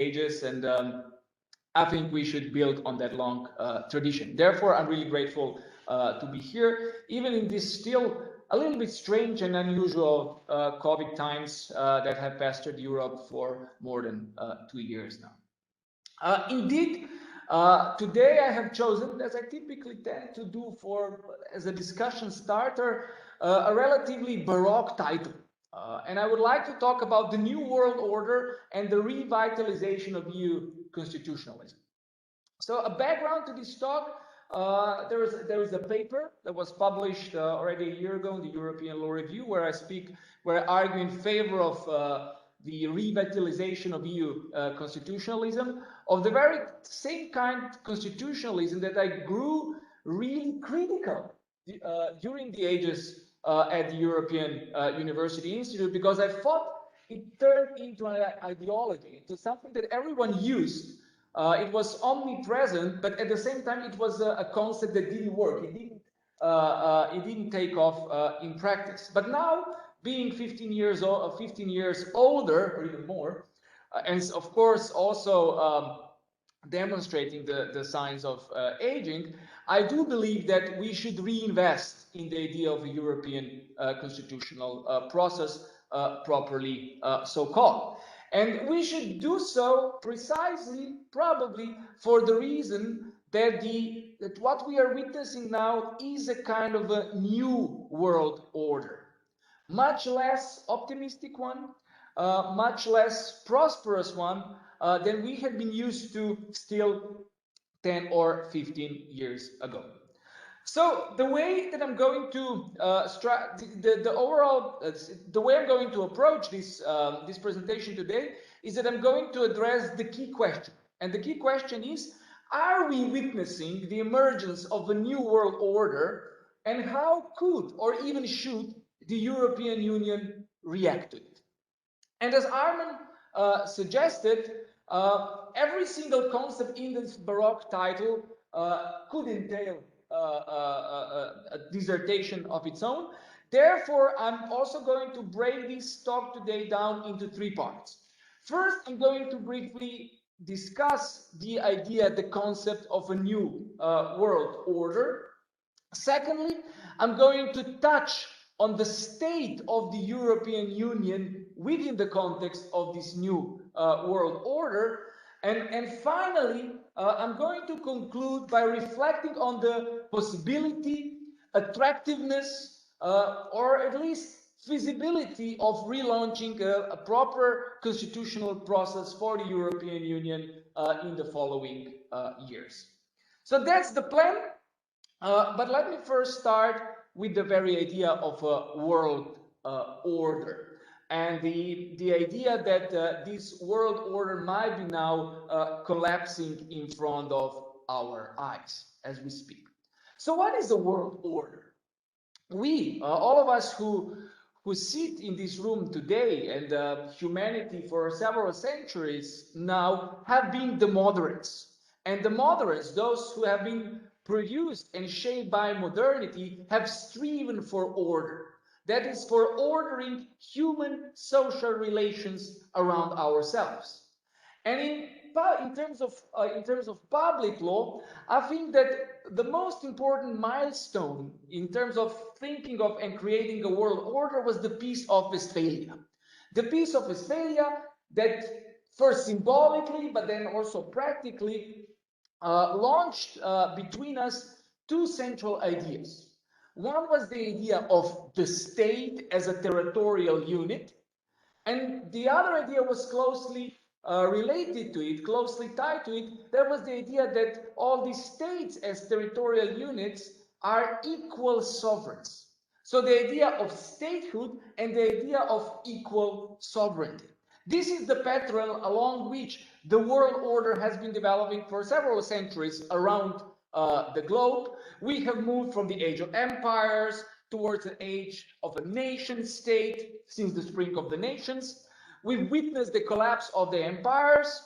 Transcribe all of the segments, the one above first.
ages, and I think we should build on that long tradition. Therefore, I'm really grateful to be here, even in this still a little bit strange and unusual COVID times that have pestered Europe for more than 2 years now. Indeed, today I have chosen, as I typically tend to do as a discussion starter, a relatively Baroque title. And I would like to talk about the New World Order and the revitalization of EU constitutionalism. So a background to this talk, there is a paper that was published already a year ago in the European Law Review, where I argue in favor of the revitalization of EU constitutionalism, of the very same kind of constitutionalism that I grew really critical during the ages at the European University Institute, because I thought it turned into an ideology, into something that everyone used. It was omnipresent, but at the same time, it was a concept that didn't work. It didn't take off in practice. But now, being 15 years older, or even more, and of course also demonstrating the signs of aging, I do believe that we should reinvest in the idea of a European constitutional process, properly so-called. And we should do so precisely, probably, for the reason that what we are witnessing now is a kind of a new world order. Much less optimistic one, much less prosperous one than we had been used to still 10 or 15 years ago. So the way that I'm going to the way I'm going to approach this this presentation today is that I'm going to address the key question, and the key question is: are we witnessing the emergence of a new world order, and how could or even should the European Union react to it? And as Armin suggested, every single concept in this Baroque title could entail a dissertation of its own. Therefore, I'm also going to break this talk today down into 3 parts. First, I'm going to briefly discuss the idea, the concept of a new world order. Secondly, I'm going to touch on the state of the European Union within the context of this new world order. And finally, I'm going to conclude by reflecting on the possibility, attractiveness, or at least feasibility of relaunching a proper constitutional process for the European Union in the following years. So that's the plan. But let me first start with the very idea of a world order. And the idea that this world order might be now collapsing in front of our eyes as we speak. So what is the world order? We, all of us who sit in this room today, and humanity for several centuries now, have been the moderates. And the moderates, those who have been produced and shaped by modernity, have striven for order. That is, for ordering human social relations around ourselves. And in terms of public law, I think that the most important milestone in terms of thinking of and creating a world order was the Peace of Westphalia. The Peace of Westphalia that first symbolically, but then also practically launched between us 2 central ideas. One was the idea of the state as a territorial unit, and the other idea was closely related to it, closely tied to it. That was the idea that all these states as territorial units are equal sovereigns. So the idea of statehood and the idea of equal sovereignty. This is the pattern along which the world order has been developing for several centuries around the globe. We have moved from the age of empires towards the age of a nation state since the spring of the nations. We've witnessed the collapse of the empires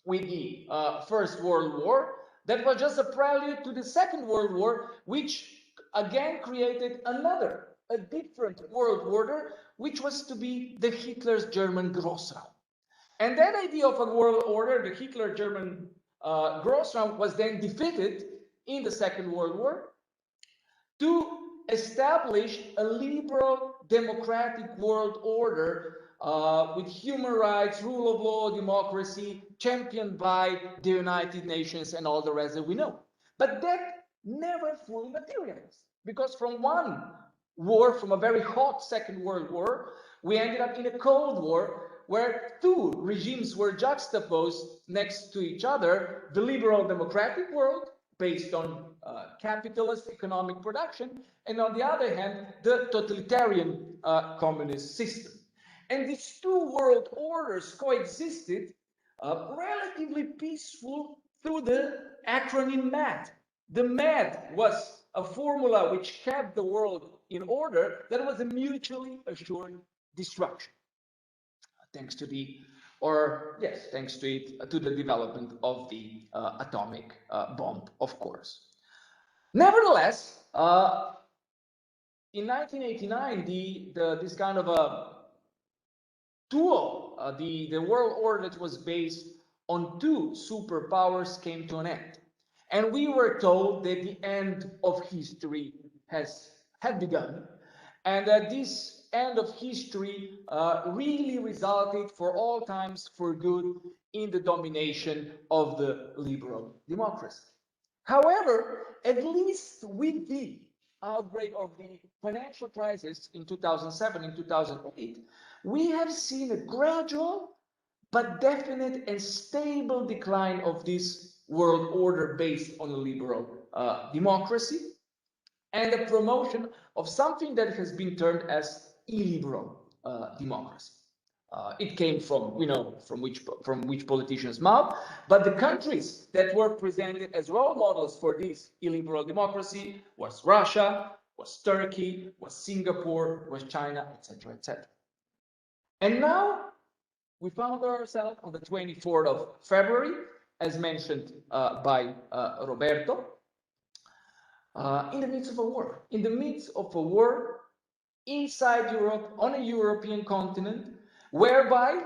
with the First World War. That was just a prelude to the Second World War, which again created a different world order, which was to be the Hitler's German Grossraum. And that idea of a world order, the Hitler-German Großraum, was then defeated in the Second World War to establish a liberal democratic world order with human rights, rule of law, democracy, championed by the United Nations and all the rest that we know. But that never fully materialized, because from one war, from a very hot Second World War, we ended up in a Cold War where two regimes were juxtaposed next to each other: the liberal democratic world based on capitalist economic production, and on the other hand, the totalitarian communist system. And these two world orders coexisted relatively peaceful through the acronym MAD. The MAD was a formula which kept the world in order, that was a mutually assured destruction. Thanks to the, or yes, thanks to it, to the development of the atomic bomb, of course. Nevertheless, in 1989, this kind of a duo, the world order that was based on two superpowers came to an end. And we were told that the end of history had begun, and that this end of history really resulted for all times for good in the domination of the liberal democracy. However, at least with the outbreak of the financial crisis in 2007 and 2008, we have seen a gradual but definite and stable decline of this world order based on a liberal democracy, and the promotion of something that has been termed as illiberal democracy. It came from, we know, from which politician's mouth, but the countries that were presented as role models for this illiberal democracy was Russia, was Turkey, was Singapore, was China, etc., etc. And now we found ourselves on the 24th of February, as mentioned by Roberto, in the midst of a war. In the midst of a war inside Europe, on a European continent, whereby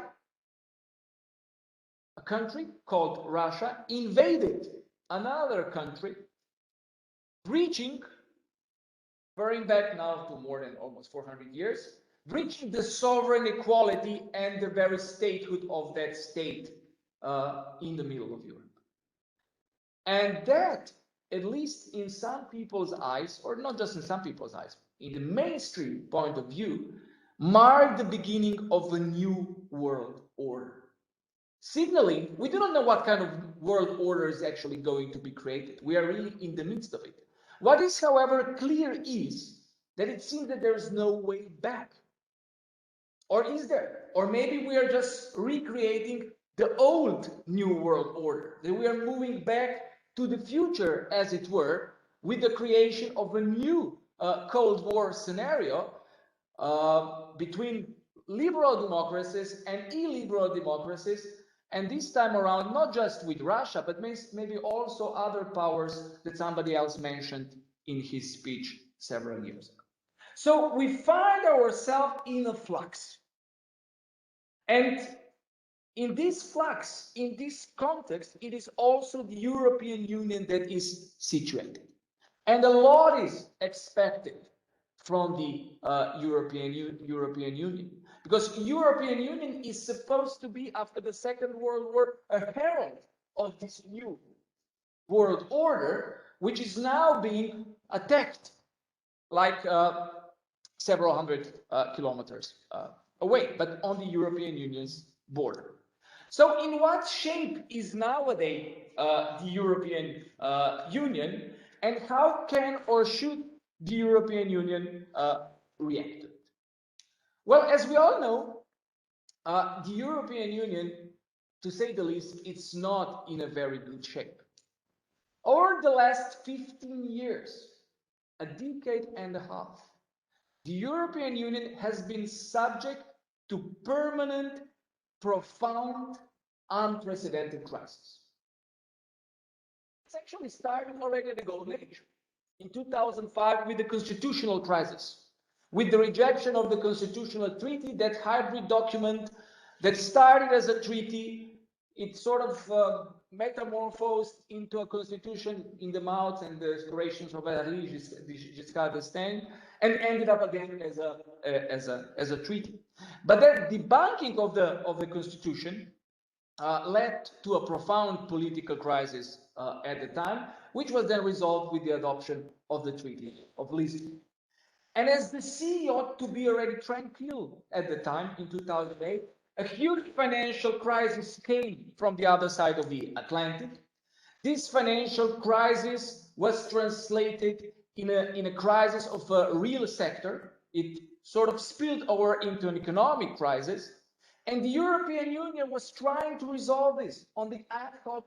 a country called Russia invaded another country, breaching, going back now to more than almost 400 years, breaching the sovereign equality and the very statehood of that state in the middle of Europe. And that, at least in some people's eyes, or not just in some people's eyes, in the mainstream point of view, marked the beginning of a new world order. Signaling, we do not know what kind of world order is actually going to be created. We are really in the midst of it. What is, however, clear is that it seems that there is no way back. Or is there? Or maybe we are just recreating the old new world order, that we are moving back to the future, as it were, with the creation of a new Cold War scenario between liberal democracies and illiberal democracies, and this time around not just with Russia, but maybe also other powers that somebody else mentioned in his speech several years ago. So we find ourselves in a flux. And in this flux, in this context, it is also the European Union that is situated. And a lot is expected from the European Union, because European Union is supposed to be, after the Second World War, a herald of this new world order, which is now being attacked like several hundred kilometers away, but on the European Union's border. So in what shape is nowadays the European Union, and how can or should the European Union react to it? Well, as we all know, the European Union, to say the least, it's not in a very good shape. Over the last 15 years, a decade and a half, the European Union has been subject to permanent, profound, unprecedented crisis. It's actually starting already at the Golden Age. In 2005, with the constitutional crisis, with the rejection of the constitutional treaty, that hybrid document that started as a treaty. It sort of metamorphosed into a constitution in the mouths and the aspirations of Giscard d'Estaing, and ended up again as a treaty. But that debunking of the constitution led to a profound political crisis at the time, which was then resolved with the adoption of the Treaty of Lisbon. And as the sea ought to be already tranquil at the time, in 2008, a huge financial crisis came from the other side of the Atlantic. This financial crisis was translated in a crisis of a real sector. It sort of spilled over into an economic crisis. And the European Union was trying to resolve this on the ad hoc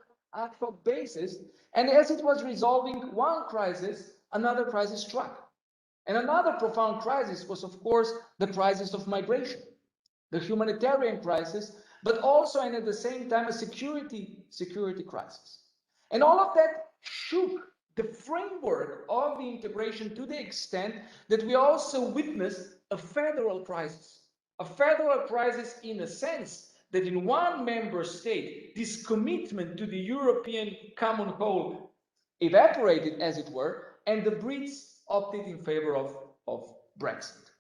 basis. And as it was resolving one crisis, another crisis struck. And another profound crisis was, of course, the crisis of migration, the humanitarian crisis, but also, and at the same time, a security crisis. And all of that shook the framework of the integration to the extent that we also witnessed a federal crisis. A federal crisis in a sense that in one member state, this commitment to the European common whole evaporated, as it were, and the Brits opted in favor of Brexit.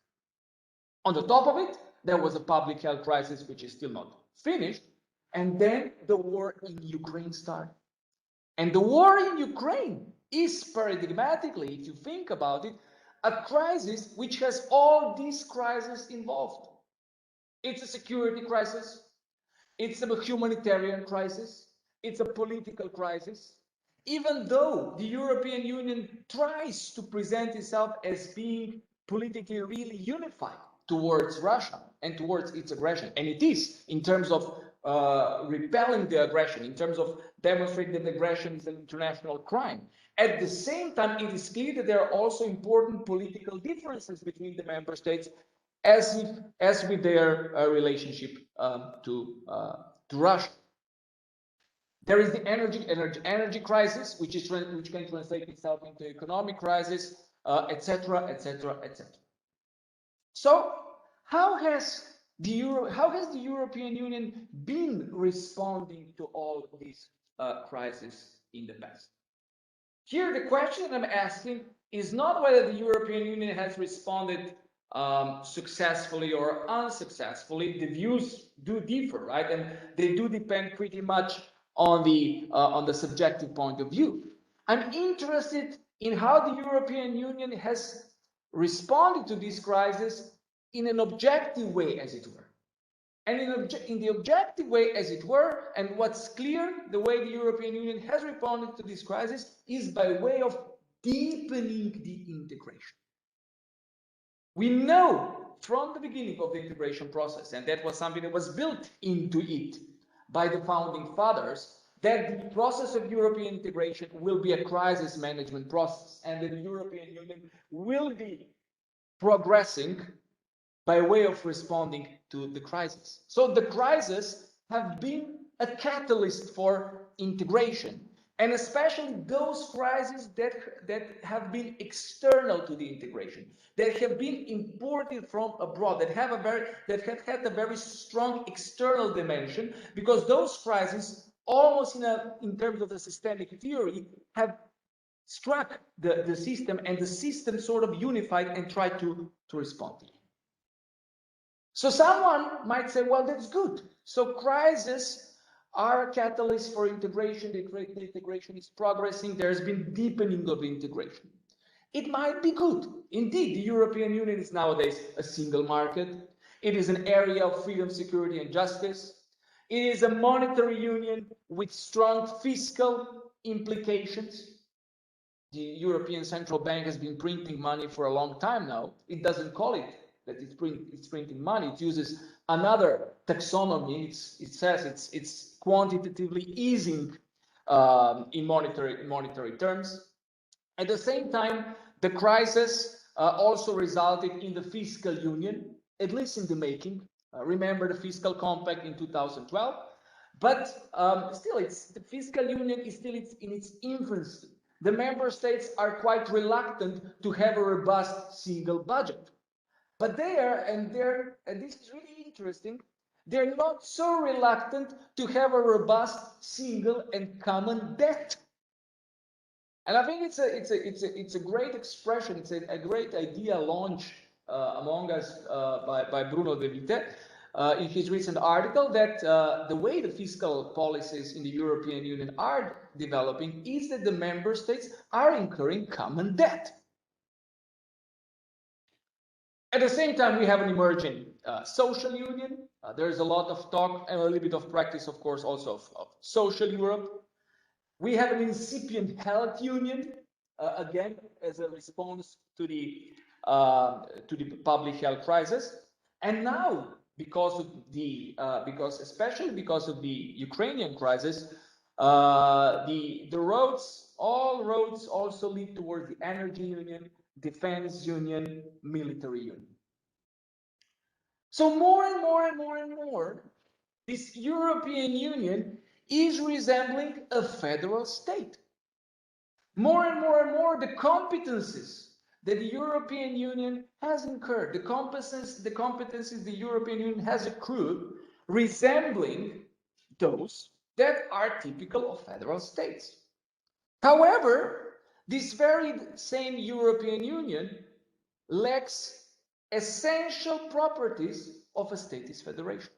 On the top of it, there was a public health crisis, which is still not finished, and then the war in Ukraine started. And the war in Ukraine is paradigmatically, if you think about it, a crisis which has all these crises involved. It's a security crisis, it's a humanitarian crisis, it's a political crisis. Even though the European Union tries to present itself as being politically really unified towards Russia and towards its aggression, and it is in terms of repelling the aggression, in terms of demonstrating that aggression is an international crime. At the same time, it is clear that there are also important political differences between the member states, as with their relationship to Russia. There is the energy crisis, which can translate itself into economic crisis, etc., etc., etc. So, how has the European Union been responding to all these crises in the past? Here, the question I'm asking is not whether the European Union has responded successfully or unsuccessfully. The views do differ, right? And they do depend pretty much on the subjective point of view. I'm interested in how the European Union has responded to this crisis in an objective way, as it were. And in the objective way, as it were, and what's clear, the way the European Union has responded to this crisis is by way of deepening the integration. We know from the beginning of the integration process, and that was something that was built into it by the founding fathers, that the process of European integration will be a crisis management process, and that the European Union will be progressing by way of responding to the crisis. So the crises have been a catalyst for integration, and especially those crises that have been external to the integration, that have been imported from abroad, that have had a very strong external dimension, because those crises, almost in terms of the systemic theory, have struck the system, and the system sort of unified and tried to respond to it. So someone might say, well, that's good. So crises are catalysts for integration. The integration is progressing. There's been deepening of integration. It might be good. Indeed, the European Union is nowadays a single market. It is an area of freedom, security, and justice. It is a monetary union with strong fiscal implications. The European Central Bank has been printing money for a long time now. It doesn't call it that it's printing money. It uses another taxonomy. It says it's quantitatively easing in monetary terms. At the same time, the crisis also resulted in the fiscal union, at least in the making. Remember the fiscal compact in 2012, but still, the fiscal union is still in its infancy. The member states are quite reluctant to have a robust single budget. But and this is really interesting, They're not so reluctant to have a robust single and common debt. And I think it's a great expression. It's a great idea launch among us by Bruno De Vite in his recent article that the way the fiscal policies in the European Union are developing is that the member states are incurring common debt. At the same time, we have an emerging social union. There's a lot of talk and a little bit of practice, of course, also of social Europe. We have an incipient health union, again, as a response to the public health crisis. And now, because especially because of the Ukrainian crisis, all roads also lead towards the energy union, defense union, military union. So more and more and more and more, this European Union is resembling a federal state. More and more and more, the competences that the European Union has incurred, the competences the European Union has accrued, resembling those that are typical of federal states. However, this very same European Union lacks essential properties of a statist federation.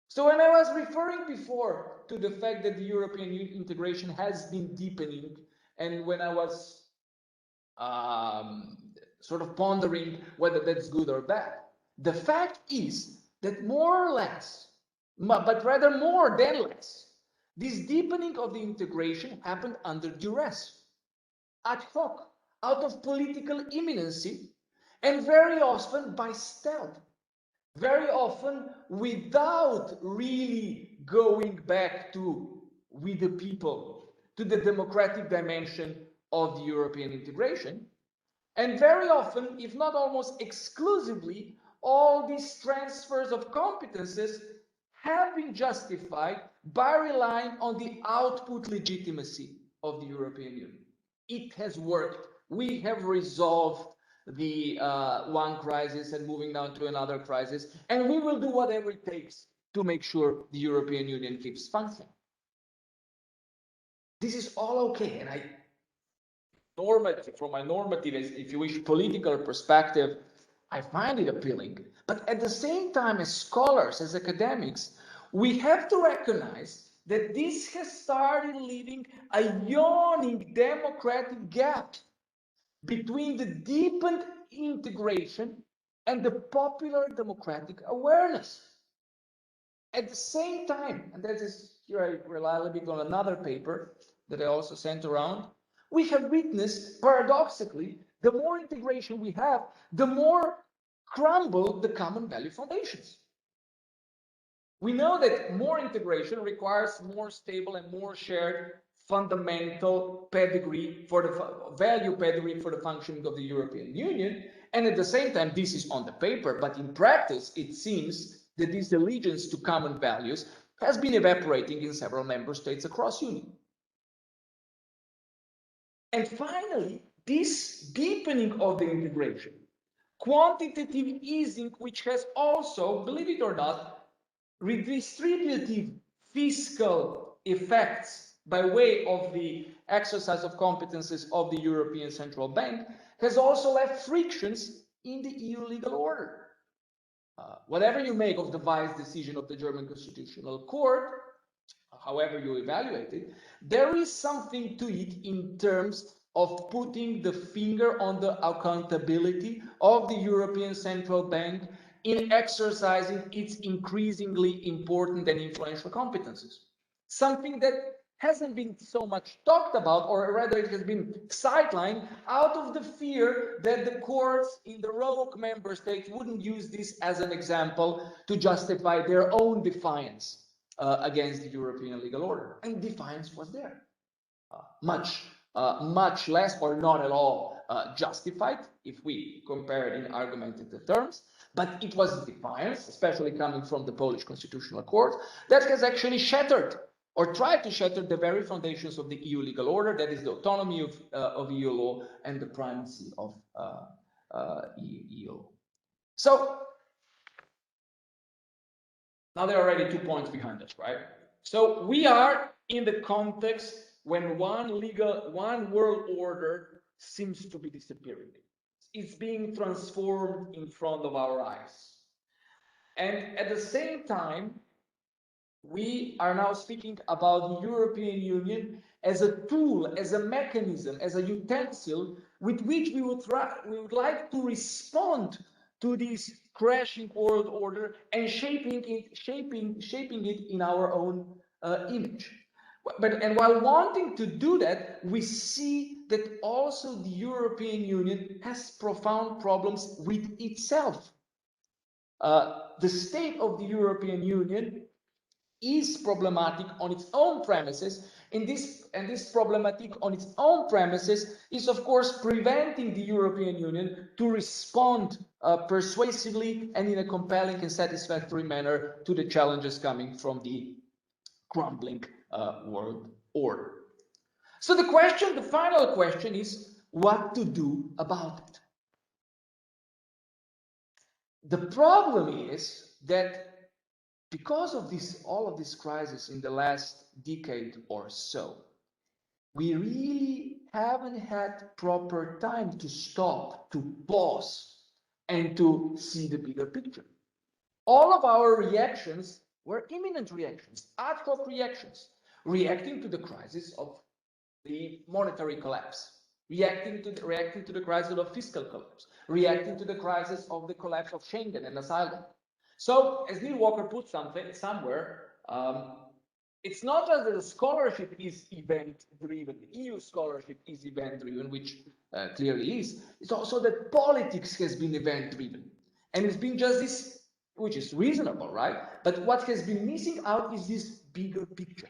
So when I was referring before to the fact that the European Union integration has been deepening, and when I was sort of pondering whether that's good or bad, the fact is that more or less, but rather more than less, this deepening of the integration happened under duress, ad hoc, out of political imminency, and very often by stealth. Very often without really going back to, with the people, to the democratic dimension of the European integration. And very often, if not almost exclusively, all these transfers of competences have been justified by relying on the output legitimacy of the European Union. It has worked. We have resolved the one crisis and moving down to another crisis, and we will do whatever it takes to make sure the European Union keeps functioning. This is all okay, and from my normative, if you wish, political perspective, I find it appealing. But at the same time, as scholars, as academics, we have to recognize that this has started leaving a yawning democratic gap between the deepened integration and the popular democratic awareness. At the same time, and that is, here I rely a little bit on another paper that I also sent around, we have witnessed, paradoxically, the more integration we have, the more crumble the common value foundations. We know that more integration requires more stable and more shared fundamental pedigree for the value pedigree for the functioning of the European Union. And at the same time, this is on the paper, but in practice, it seems that this allegiance to common values has been evaporating in several member states across Union. And finally, this deepening of the integration, quantitative easing, which has also, believe it or not, redistributive fiscal effects by way of the exercise of competences of the European Central Bank, has also left frictions in the EU legal order. Whatever you make of the wise decision of the German Constitutional Court, however you evaluate it, there is something to it in terms of putting the finger on the accountability of the European Central Bank in exercising its increasingly important and influential competences. Something that hasn't been so much talked about, or rather it has been sidelined out of the fear that the courts in the rogue member states wouldn't use this as an example to justify their own defiance against the European legal order. And defiance was there. Much less or not at all justified if we compare it in argumentative terms, but it was defiance, especially coming from the Polish Constitutional Court, that has actually shattered or tried to shatter the very foundations of the EU legal order, that is the autonomy of EU law and the primacy of EU law. So Now there are already 2 points behind us, right? So we are in the context when one world order seems to be disappearing. It's being transformed in front of our eyes. And at the same time, we are now speaking about the European Union as a tool, as a mechanism, as a utensil with which we would like to respond to this crashing world order and shaping it in our own image. And while wanting to do that, we see that also the European Union has profound problems with itself. The state of the European Union is problematic on its own premises, and this problematic on its own premises is of course preventing the European Union to respond persuasively and in a compelling and satisfactory manner to the challenges coming from the crumbling world order. So the final question is what to do about it. The problem is that because of all of this crisis in the last decade or so, we really haven't had proper time to stop, to pause, and to see the bigger picture. All of our reactions were imminent reactions, ad hoc reactions, reacting to the crisis of the monetary collapse, reacting to the crisis of fiscal collapse, reacting to the crisis of the collapse of Schengen and asylum. So, as Neil Walker put somewhere, it's not just that the scholarship is event-driven, EU scholarship is event-driven, which clearly is. It's also that politics has been event-driven. And it's been just this, which is reasonable, right? But what has been missing out is this bigger picture.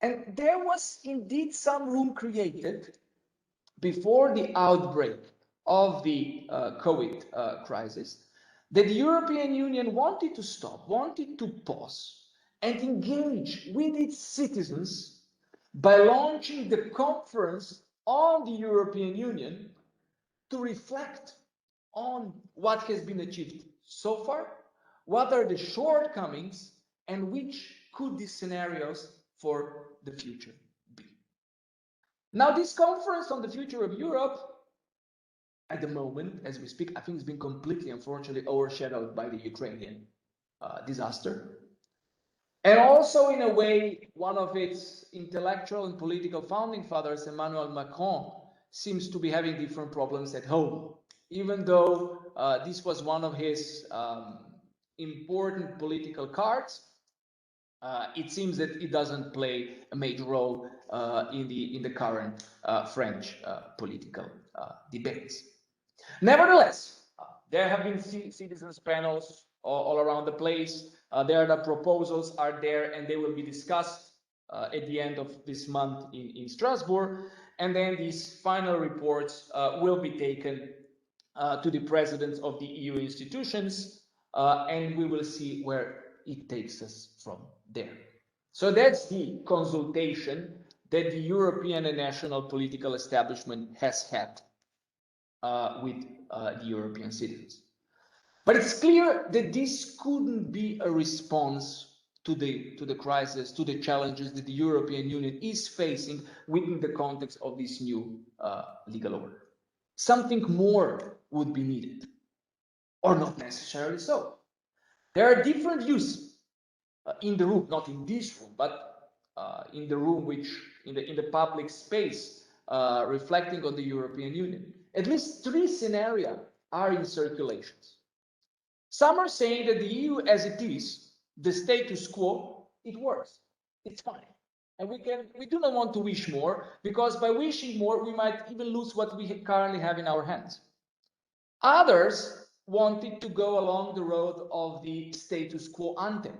And there was indeed some room created before the outbreak of the COVID crisis that the European Union wanted to stop, wanted to pause and engage with its citizens by launching the conference on the European Union to reflect on what has been achieved so far, what are the shortcomings, and which could these scenarios for the future be. Now, this conference on the future of Europe, at the moment, as we speak, I think it's been completely, unfortunately, overshadowed by the Ukrainian disaster. And also, in a way, one of its intellectual and political founding fathers, Emmanuel Macron, seems to be having different problems at home, even though this was one of his important political cards. It seems that it doesn't play a major role in the current French political debates. Nevertheless, there have been citizens panels all around the place. There the proposals are there, and they will be discussed at the end of this month in Strasbourg. And then these final reports will be taken to the presidents of the EU institutions, and we will see where it takes us from there. So that's the consultation that the European and national political establishment has had with the European citizens. But it's clear that this couldn't be a response to the crisis, to the challenges that the European Union is facing within the context of this new legal order. Something more would be needed, or not necessarily so. There are different views in the room, not in this room, but in the room in the public space, reflecting on the European Union. At least 3 scenarios are in circulation. Some are saying that the EU as it is, the status quo, it works, it's fine. And we do not want to wish more, because by wishing more, we might even lose what we currently have in our hands. Others wanted to go along the road of the status quo ante,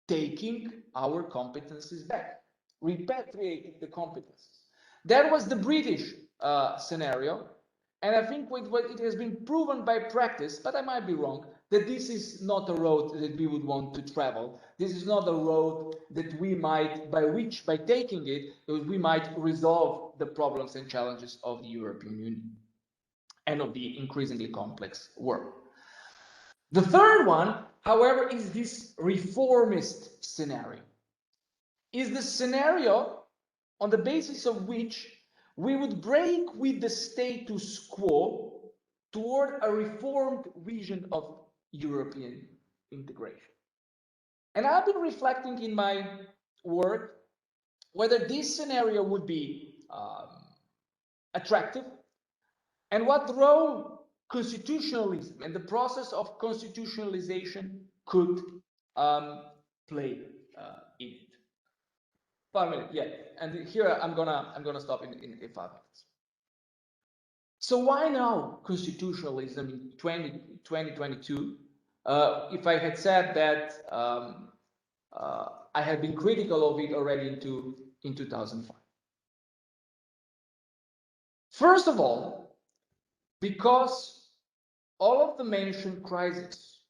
taking our competences back, repatriating the competences. That was the British scenario. And I think what it has been proven by practice, but I might be wrong, that this is not a road that we would want to travel. This is not a road that we might, by taking it, we might resolve the problems and challenges of the European Union and of the increasingly complex world. The third one, however, is this reformist scenario. Is the scenario on the basis of which we would break with the status quo toward a reformed vision of European integration. And I've been reflecting in my work whether this scenario would be attractive and what role constitutionalism and the process of constitutionalization could play in it. 5 minutes, yeah. And here I'm gonna stop in 5 minutes. So why now constitutionalism in 2022? If I had said that I had been critical of it already in 2005. First of all, because all of the mentioned crises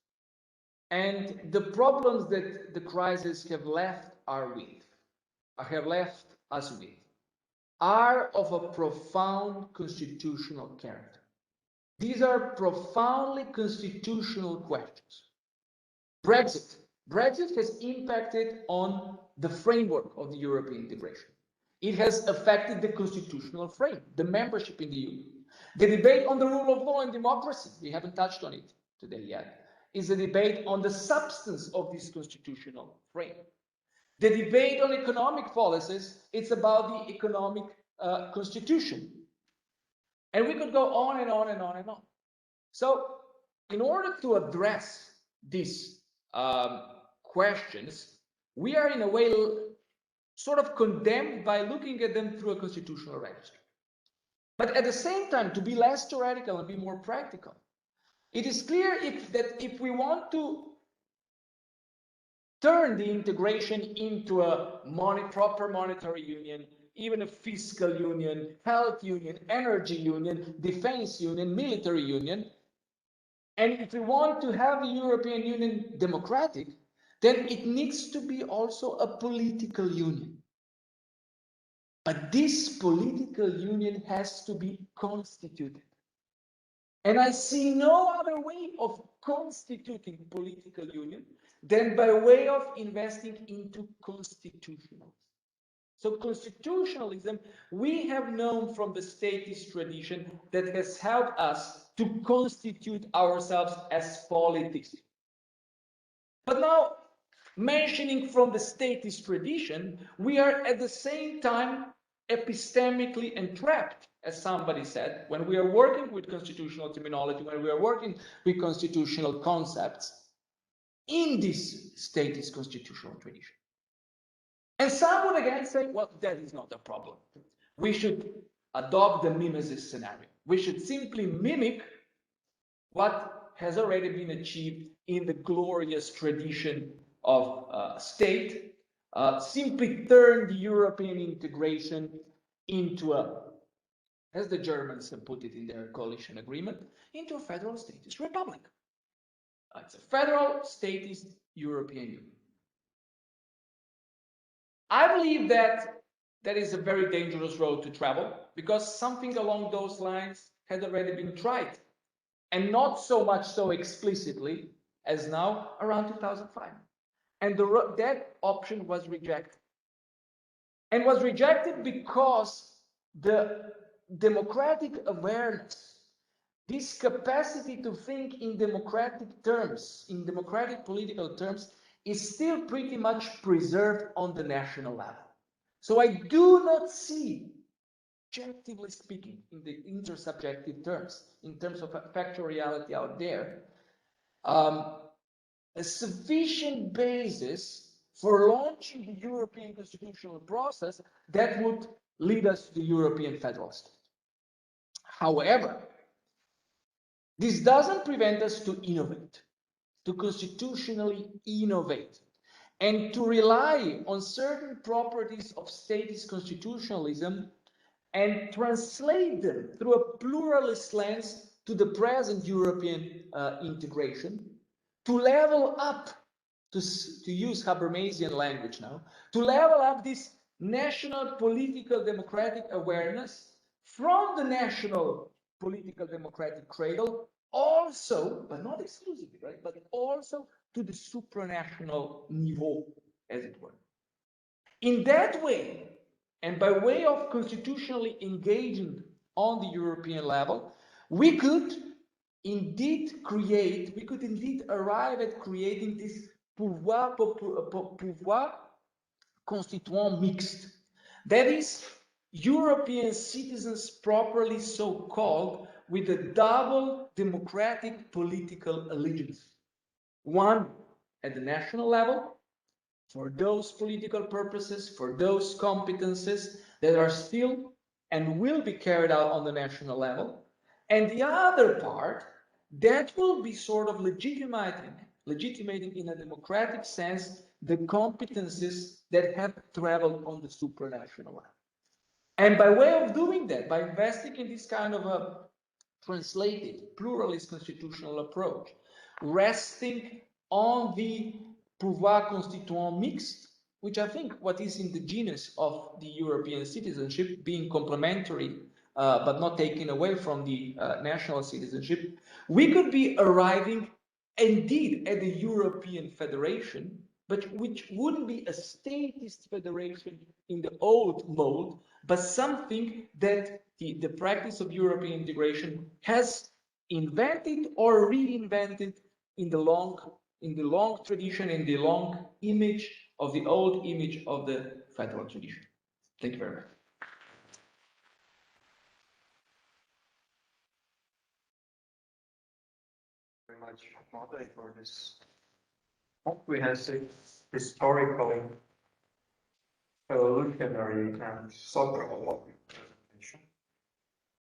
and the problems that the crises have left us with are of a profound constitutional character. These are profoundly constitutional questions. Brexit has impacted on the framework of the European integration. It has affected the constitutional frame, the membership in the EU. The debate on the rule of law and democracy, we haven't touched on it today yet, is a debate on the substance of this constitutional frame. The debate on economic policies, it's about the economic constitution. And we could go on and on and on and on. So in order to address these questions, we are in a way sort of condemned by looking at them through a constitutional register. But at the same time, to be less theoretical and be more practical, it is clear that if we want to turn the integration into a proper monetary union, even a fiscal union, health union, energy union, defense union, military union, and if we want to have the European Union democratic, then it needs to be also a political union. But this political union has to be constituted. And I see no other way of constituting political union than by way of investing into constitutionalism. So constitutionalism, we have known from the statist tradition that has helped us to constitute ourselves as politics. But now, mentioning from the statist tradition, we are at the same time epistemically entrapped, as somebody said, when we are working with constitutional terminology, when we are working with constitutional concepts in this statist constitutional tradition. And some would again say, well, that is not a problem. We should adopt the mimesis scenario. We should simply mimic what has already been achieved in the glorious tradition of state, simply turn the European integration into as the Germans have put it in their coalition agreement, into a federal statist republic. It's a federal statist European Union. I believe that that is a very dangerous road to travel because something along those lines had already been tried, and not so much so explicitly as now around 2005. And that option was rejected. And was rejected because the democratic awareness, this capacity to think in democratic terms, in democratic political terms, is still pretty much preserved on the national level. So I do not see, objectively speaking, in the intersubjective terms, in terms of factual reality out there, a sufficient basis for launching the European constitutional process that would lead us to the European federal state. However, this doesn't prevent us to innovate, to constitutionally innovate, and to rely on certain properties of statist constitutionalism and translate them through a pluralist lens to the present European integration, to level up, to use Habermasian language now, to level up this national political democratic awareness from the national political democratic cradle all also, but not exclusively, right? But also to the supranational niveau, as it were. In that way, and by way of constitutionally engaging on the European level, we could indeed arrive at creating this pouvoir constituant mixed. That is, European citizens properly so called with a double democratic political allegiance. One at the national level, for those political purposes, for those competences that are still and will be carried out on the national level. And the other part that will be sort of legitimating in a democratic sense the competences that have traveled on the supranational level. And by way of doing that, by investing in this kind of a translated pluralist constitutional approach, resting on the pouvoir constituant mixed, which I think what is in the genus of the European citizenship, being complementary but not taken away from the national citizenship, we could be arriving indeed at the European Federation, but which wouldn't be a statist federation in the old mold, but something that the practice of European integration has invented or reinvented in the long tradition, in the long image of the old image of the federal tradition. Thank you very much. Very much, Matej, for this comprehensive historical, evolutionary, and social